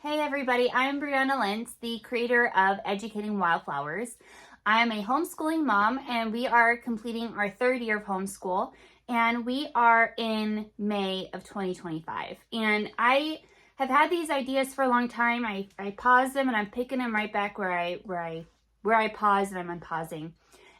Hey everybody, I'm Brianna Lentz, the creator of Educating Wildflowers. I am a homeschooling mom and we are completing our third year of homeschool and we are in May of 2025. And I have had these ideas for a long time. I pause them and I'm picking them right back where I paused and I'm unpausing.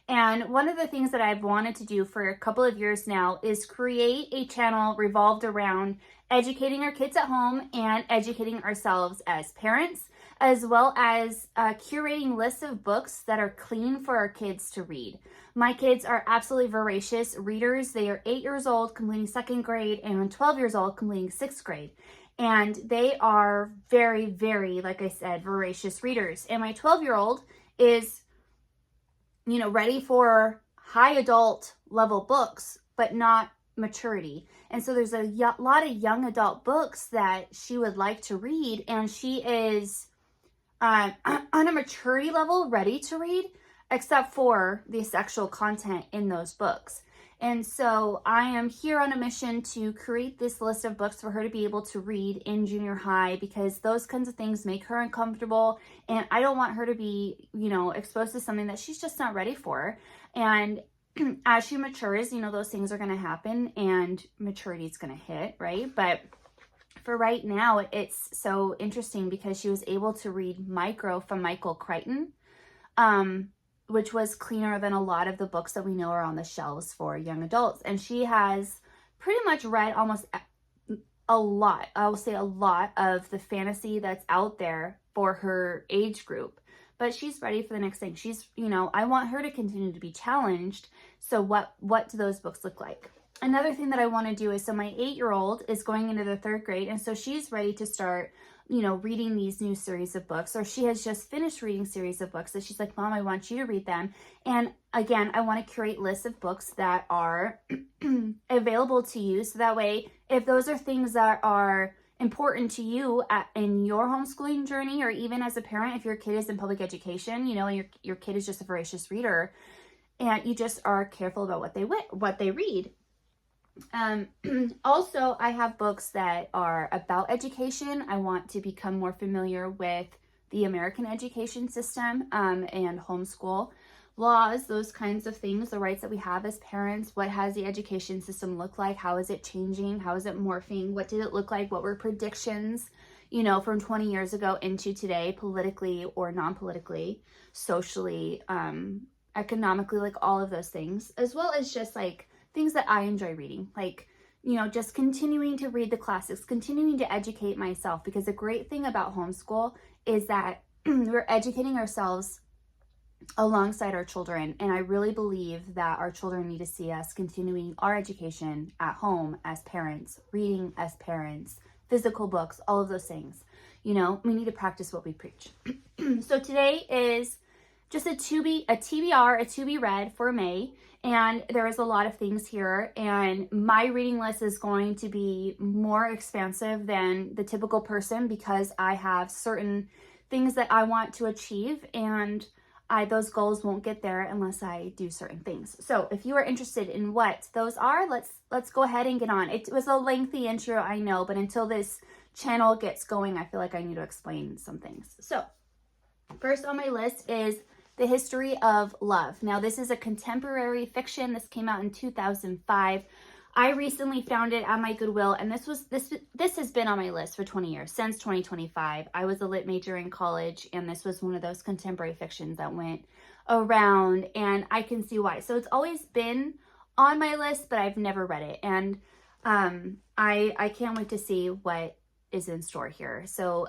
And one of the things that I've wanted to do for a couple of years now is create a channel revolved around educating our kids at home and educating ourselves as parents, as well as curating lists of books that are clean for our kids to read. My kids are absolutely voracious readers. They are 8 years old, completing second grade, and 12 years old, completing sixth grade. And they are very, very, like I said, voracious readers. And my 12-year-old is ready for high adult level books, but not maturity. And so there's a lot of young adult books that she would like to read, and she is on a maturity level ready to read, except for the sexual content in those books. And so I am here on a mission to create this list of books for her to be able to read in junior high, because those kinds of things make her uncomfortable. And I don't want her to be, exposed to something that she's just not ready for. And as she matures, those things are going to happen and maturity is going to hit, right? But for right now, it's so interesting because she was able to read Micro from Michael Crichton, which was cleaner than a lot of the books that we know are on the shelves for young adults. And she has pretty much read almost a lot, I will say a lot of the fantasy that's out there for her age group. But she's ready for the next thing. She's, I want her to continue to be challenged. So what do those books look like? Another thing that I want to do is, so my 8-year-old is going into the third grade. And so she's ready to start reading these new series of books, or she has just finished reading series of books that she's like, Mom, I want you to read them. And again, I want to curate lists of books that are available to you. So that way, if those are things that are important to you in your homeschooling journey, or even as a parent, if your kid is in public education, and your kid is just a voracious reader, and you just are careful about what they read. Also, I have books that are about education. I want to become more familiar with the American education system and homeschool laws, those kinds of things, the rights that we have as parents. What has the education system look like? How is it changing? How is it morphing? What did it look like? What were predictions, from 20 years ago into today, politically or non-politically, socially, economically, like all of those things, as well as just like things that I enjoy reading, like, just continuing to read the classics, continuing to educate myself, because the great thing about homeschool is that we're educating ourselves alongside our children. And I really believe that our children need to see us continuing our education at home as parents, reading as parents, physical books, all of those things. We need to practice what we preach. So today is just a TBR, a to be read for May. And there is a lot of things here, and my reading list is going to be more expansive than the typical person, because I have certain things that I want to achieve, and those goals won't get there unless I do certain things. So if you are interested in what those are, let's go ahead and get on. It was a lengthy intro, I know, but until this channel gets going, I feel like I need to explain some things. So first on my list is The History of Love. Now, this is a contemporary fiction. This came out in 2005. I recently found it at my Goodwill, and this has been on my list for 20 years, since 2025. I was a lit major in college, and this was one of those contemporary fictions that went around, and I can see why. So it's always been on my list, but I've never read it, and I can't wait to see what is in store here. So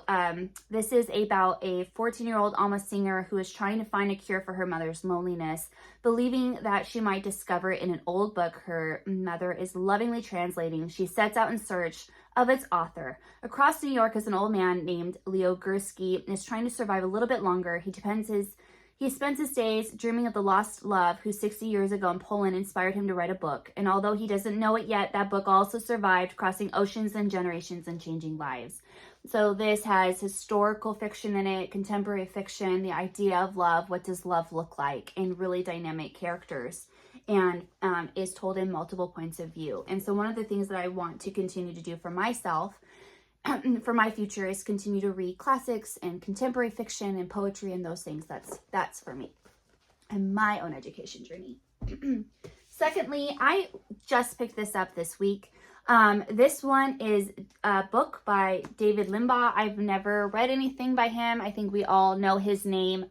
this is about a 14-year-old Alma singer who is trying to find a cure for her mother's loneliness, believing that she might discover it in an old book her mother is lovingly translating. She sets out in search of its author. Across New York is an old man named Leo Gursky and is trying to survive a little bit longer. He spends his days dreaming of the lost love who 60 years ago in Poland inspired him to write a book. And although he doesn't know it yet, that book also survived, crossing oceans and generations and changing lives. So this has historical fiction in it, contemporary fiction, the idea of love, what does love look like, and really dynamic characters, and is told in multiple points of view. And so one of the things that I want to continue to do for myself for my future is continue to read classics and contemporary fiction and poetry and those things. That's for me and my own education journey. Secondly, I just picked this up this week. This one is a book by David Limbaugh. I've never read anything by him. I think we all know his name.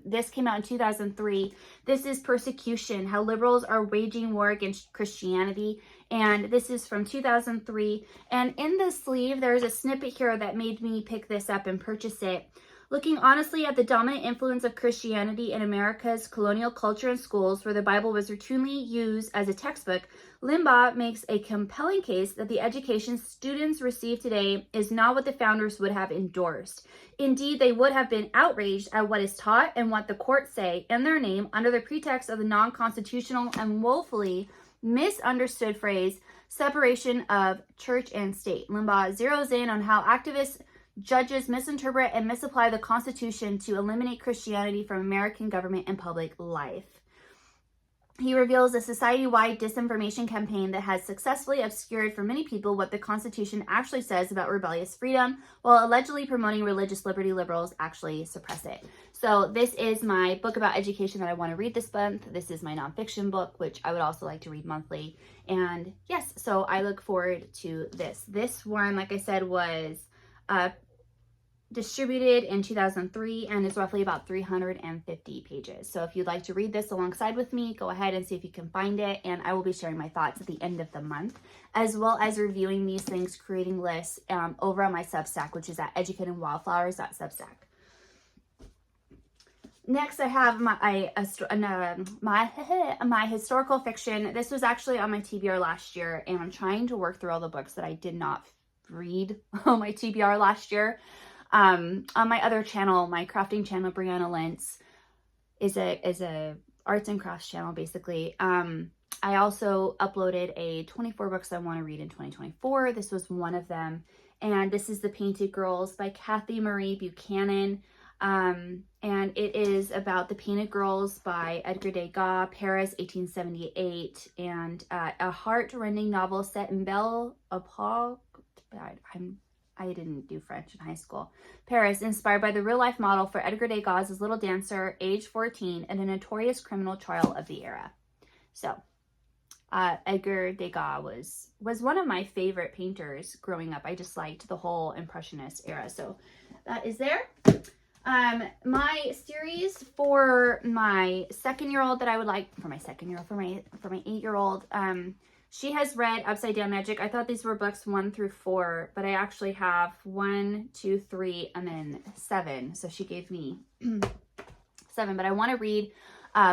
This came out in 2003. This is Persecution, How Liberals Are Waging War Against Christianity. And this is from 2003. And in the sleeve, there's a snippet here that made me pick this up and purchase it. Looking honestly at the dominant influence of Christianity in America's colonial culture and schools, where the Bible was routinely used as a textbook, Limbaugh makes a compelling case that the education students receive today is not what the founders would have endorsed. Indeed, they would have been outraged at what is taught and what the courts say in their name under the pretext of the non-constitutional and woefully misunderstood phrase, separation of church and state. Limbaugh zeroes in on how activists judges misinterpret and misapply the Constitution to eliminate Christianity from American government and public life. He reveals a society-wide disinformation campaign that has successfully obscured for many people what the Constitution actually says about rebellious freedom, while allegedly promoting religious liberty. Liberals actually suppress it. So this is my book about education that I want to read this month. This is my nonfiction book, which I would also like to read monthly. And yes, so I look forward to this. This one, like I said, was distributed in 2003 and is roughly about 350 pages. So if you'd like to read this alongside with me, go ahead and see if you can find it, and I will be sharing my thoughts at the end of the month, as well as reviewing these things, creating lists over on my Substack, which is at educatingwildflowers.substack. Next, I have my historical fiction. This was actually on my TBR last year, and I'm trying to work through all the books that I did not read on my TBR last year. On my other channel, my crafting channel, Brianna Lentz, is a arts and crafts channel, basically. I also uploaded a 24 books I want to read in 2024. This was one of them. And this is The Painted Girls by Kathy Marie Buchanan. And it is about The Painted Girls by Edgar Degas, Paris, 1878, and a heart-rending novel set in Belle Époque. I didn't do French in high school. Paris, inspired by the real-life model for Edgar Degas' little dancer, age 14, and a notorious criminal trial of the era. So, Edgar Degas was one of my favorite painters growing up. I just liked the whole Impressionist era. So, that is there. My series for my second-year-old that I would like, for my 8-year-old, she has read Upside Down Magic. I thought these were books 1 through 4, but I actually have 1, 2, 3, and then 7. So she gave me 7, but I want to read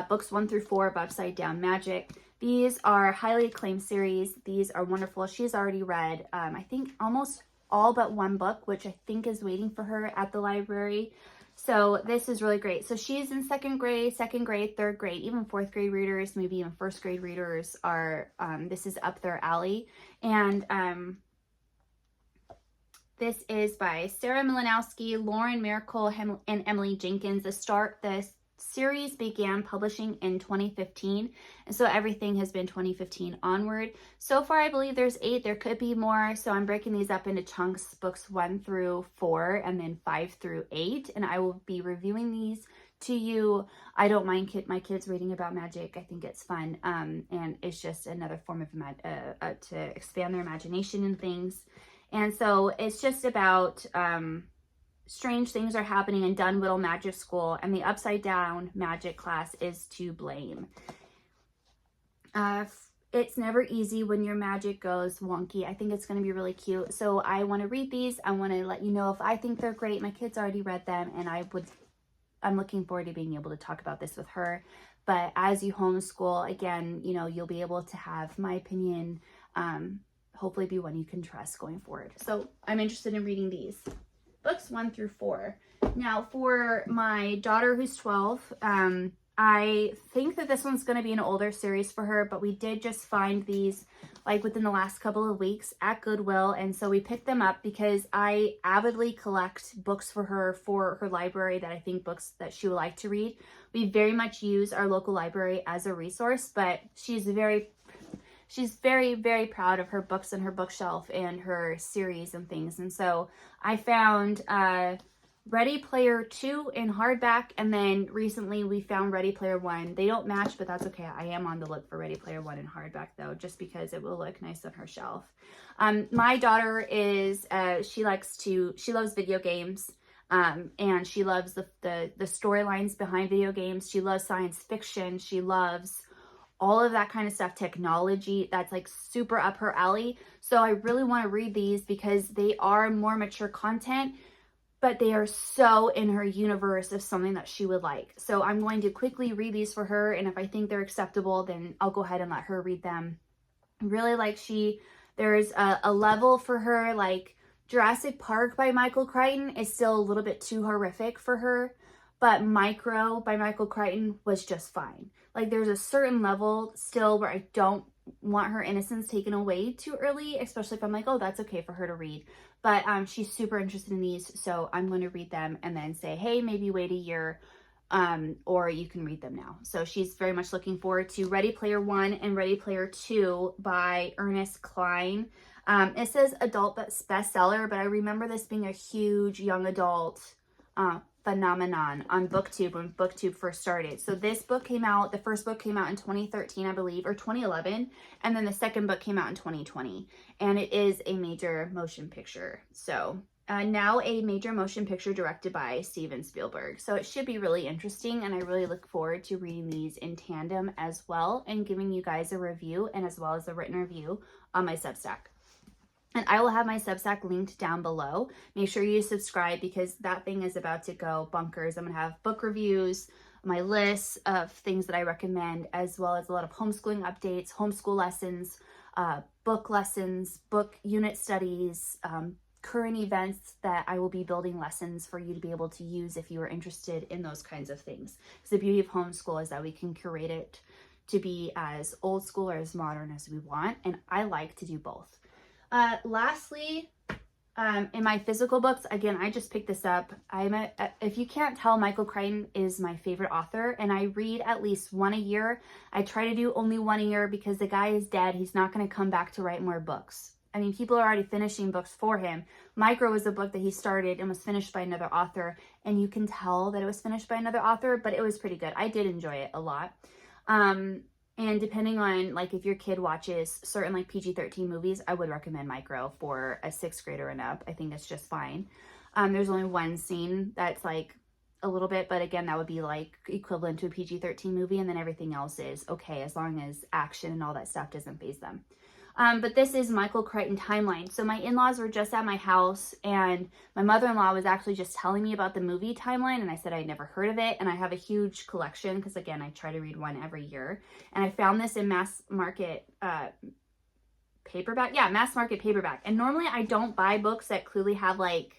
books 1 through 4 of Upside Down Magic. These are highly acclaimed series. These are wonderful. She's already read, I think, almost all but one book, which I think is waiting for her at the library. So this is really great. So she's in second grade, third grade, even fourth grade readers, maybe even first grade readers are, this is up their alley. And this is by Sarah Milanowski, Lauren Miracle, and Emily Jenkins. The series began publishing in 2015, and so everything has been 2015 onward. So far, I believe there's 8. There could be more, so I'm breaking these up into chunks, books 1 through 4, and then 5 through 8, and I will be reviewing these to you. I don't mind my kids reading about magic. I think it's fun, and it's just another form of to expand their imagination and things. And so it's just about strange things are happening in Dunwhiddle Magic School, and the Upside Down Magic class is to blame. It's never easy when your magic goes wonky. I think it's going to be really cute. So I want to read these. I want to let you know if I think they're great. My kids already read them, and I'm looking forward to being able to talk about this with her. But as you homeschool, again, you'll be able to have my opinion, hopefully be one you can trust going forward. So I'm interested in reading these. Books 1 through 4. Now, for my daughter who's 12, I think that this one's going to be an older series for her, but we did just find these like within the last couple of weeks at Goodwill, and so we picked them up because I avidly collect books for her library that I think books that she would like to read. We very much use our local library as a resource, but she's she's very, very proud of her books and her bookshelf and her series and things. And so I found Ready Player 2 in hardback, and then recently we found Ready Player 1. They don't match, but that's okay. I am on the look for Ready Player 1 in hardback though, just because it will look nice on her shelf. My daughter is, she loves video games, and she loves the storylines behind video games. She loves science fiction. She loves all of that kind of stuff, technology, that's like super up her alley. So I really want to read these because they are more mature content, but they are so in her universe of something that she would like. So I'm going to quickly read these for her, and if I think they're acceptable, then I'll go ahead and let her read them. Really, like, there's a level for her, like Jurassic Park by Michael Crichton is still a little bit too horrific for her, but Micro by Michael Crichton was just fine. Like, there's a certain level still where I don't want her innocence taken away too early, especially if I'm like, oh, that's okay for her to read. But she's super interested in these, so I'm going to read them and then say, hey, maybe wait a year, or you can read them now. So she's very much looking forward to Ready Player 1 and Ready Player 2 by Ernest Cline. It says adult bestseller, but I remember this being a huge young adult phenomenon on BookTube when BookTube first started. So this book came out, the first book came out in 2013, I believe, or 2011, and then the second book came out in 2020, and it is a major motion picture. So now a major motion picture directed by Steven Spielberg. So it should be really interesting, and I really look forward to reading these in tandem as well and giving you guys a review, and as well as a written review on my Substack. And I will have my Substack linked down below. Make sure you subscribe because that thing is about to go bonkers. I'm going to have book reviews, my list of things that I recommend, as well as a lot of homeschooling updates, homeschool lessons, book unit studies, current events that I will be building lessons for you to be able to use if you are interested in those kinds of things. Because the beauty of homeschool is that we can curate it to be as old school or as modern as we want. And I like to do both. Lastly, in my physical books, again, I just picked this up. If you can't tell, Michael Crichton is my favorite author, and I read at least one a year. I try to do only one a year because the guy is dead. He's not going to come back to write more books. I mean, people are already finishing books for him. Micro was a book that he started and was finished by another author, and you can tell that it was finished by another author, but it was pretty good. I did enjoy it a lot. And depending on, like, if your kid watches certain, like, PG-13 movies, I would recommend Micro for a 6th grader and up. I think it's just fine. There's only one scene that's, like, a little bit, but again, that would be, like, equivalent to a PG-13 movie, and then everything else is okay as long as action and all that stuff doesn't faze them. But this is Michael Crichton Timeline. So my in-laws were just at my house, and my mother-in-law was actually just telling me about the movie Timeline, and I said I'd never heard of it, and I have a huge collection because, again, I try to read one every year. And I found this in mass market paperback. Yeah, mass market paperback. And normally I don't buy books that clearly have, like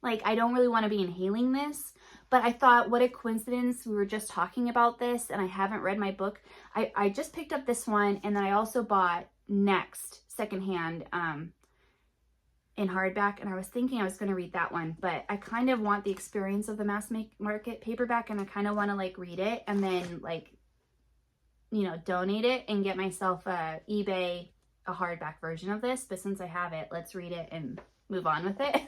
I don't really want to be inhaling this, but I thought, what a coincidence. We were just talking about this, and I haven't read my book. I just picked up this one, and then I also bought Next secondhand in hardback, and I was thinking I was going to read that one, but I kind of want the experience of the mass market paperback, and I kind of want to, like, read it and then, like, you know, donate it and get myself eBay a hardback version of this. But since I have it, let's read it and move on with it.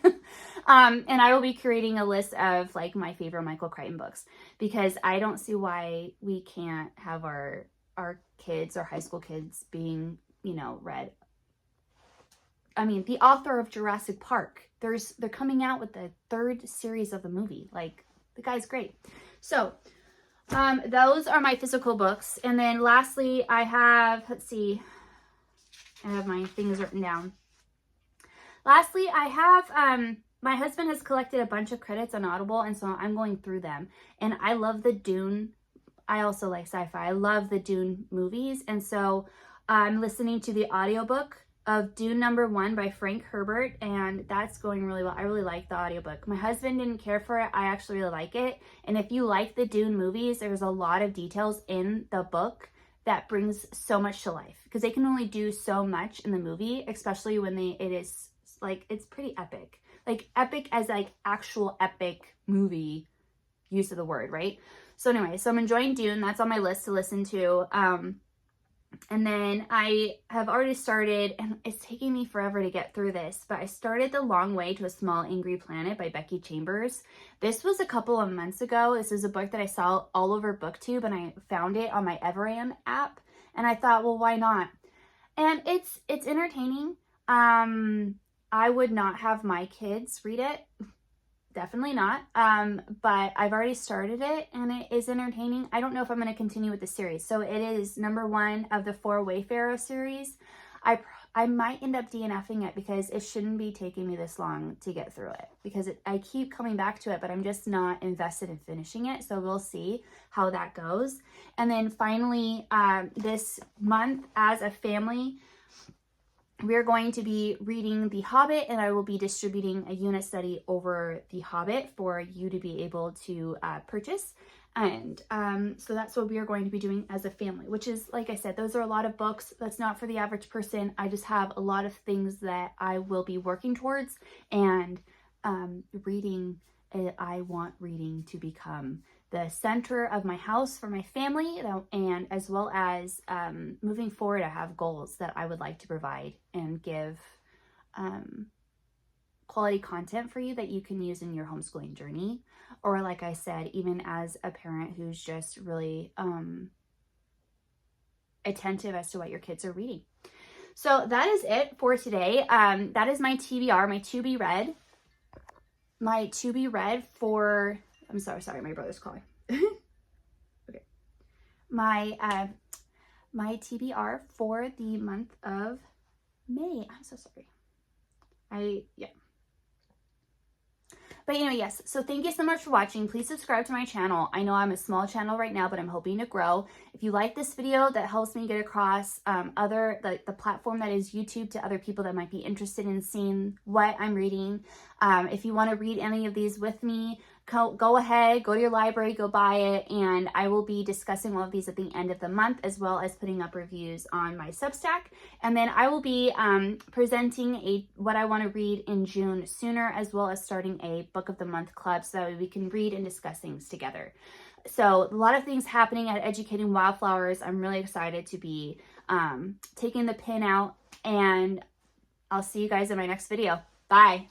And I will be creating a list of, like, my favorite Michael Crichton books, because I don't see why we can't have our kids or high school kids being, you know, read. I mean, the author of Jurassic Park, they're coming out with the 3rd series of the movie. Like, the guy's great. So, those are my physical books. And then lastly, I have, let's see, I have my things written down. Lastly, I have, my husband has collected a bunch of credits on Audible, and so I'm going through them. And I love the Dune. I also like sci-fi. I love the Dune movies. And so I'm listening to the audiobook of Dune #1 by Frank Herbert, and that's going really well. I really like the audiobook. My husband didn't care for it. I actually really like it. And if you like the Dune movies, there's a lot of details in the book that brings so much to life, because they can only do so much in the movie, especially when it is, like, it's pretty epic. Like, epic as, like, actual epic movie use of the word, right? So anyway, so I'm enjoying Dune. That's on my list to listen to. And then I have already started, and it's taking me forever to get through this, but I started The Long Way to a Small Angry Planet by Becky Chambers. This was a couple of months ago. This is a book that I saw all over BookTube, and I found it on my Everand app, and I thought, well, why not? And it's entertaining. I would not have my kids read it. Definitely not. But I've already started it and it is entertaining. I don't know if I'm going to continue with the series. So it is number 1 of the 4 Wayfarer series. I might end up DNFing it because it shouldn't be taking me this long to get through it, because I keep coming back to it, but I'm just not invested in finishing it. So we'll see how that goes. And then finally, this month as a family, we're going to be reading The Hobbit, and I will be distributing a unit study over The Hobbit for you to be able to purchase. And so that's what we are going to be doing as a family, which is, like I said, those are a lot of books. That's not for the average person. I just have a lot of things that I will be working towards, and reading, I want reading to become the center of my house for my family, and as well as moving forward, I have goals that I would like to provide and give quality content for you that you can use in your homeschooling journey, or like I said, even as a parent who's just really attentive as to what your kids are reading. So that is it for today. That is my TBR, my to be read. My to be read for, I'm sorry, my brother's calling. Okay. My TBR for the month of May. I'm so sorry. But anyway, yes. So thank you so much for watching. Please subscribe to my channel. I know I'm a small channel right now, but I'm hoping to grow. If you like this video, that helps me get across the platform that is YouTube to other people that might be interested in seeing what I'm reading. If you want to read any of these with me, go ahead, go to your library, go buy it, and I will be discussing all of these at the end of the month, as well as putting up reviews on my Substack. And then I will be presenting what I want to read in June sooner, as well as starting a book of the month club, so that we can read and discuss things together. So a lot of things happening at Educating Wildflowers. I'm really excited to be taking the pin out, and I'll see you guys in my next video. Bye.